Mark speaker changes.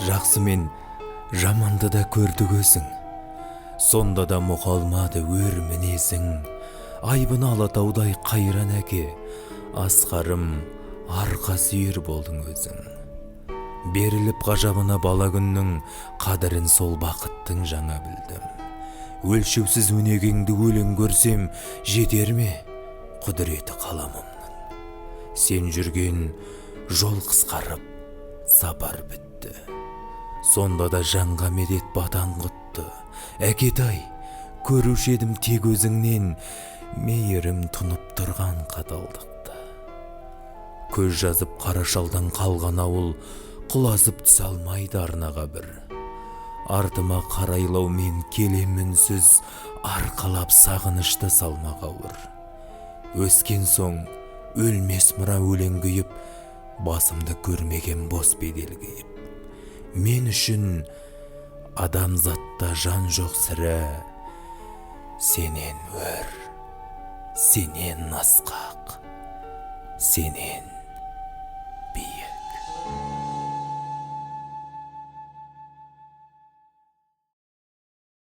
Speaker 1: Жақсы мен жаманды да көрді көзің. Сонда да мұқалмады өр мінезің. Айбын алатаудай қайран әке, асқарым арқа сүйер болдың өзің. Беріліп ғажабына бала күннің, қадірін сол бақыттың жаңа білдім. Өлшеусіз өнегеңді өлең көрсем, жетер ме құдіреті қаламымның. Сен жүрген жол қысқарып, сапар бітті. Сонда да жанға медет батан құтты. Әкетай, көруші едім тек өзіңнен, мейірім тұнып тұрған қаталдықты. Көз жазып қара шалдан қалған ауыл, құлазып түсе алмайды арнаға бір. Артыма қарайлау мен келем үнсіз, арқалап сағынышты салмақ ауыр. Өскен соң өлмес мұра өлең күйіп, басымды көрмеген бос бедел киіп. Мен үшін адамзатта жан жоқ сірә, сенен өр, сенен асқақ, сенен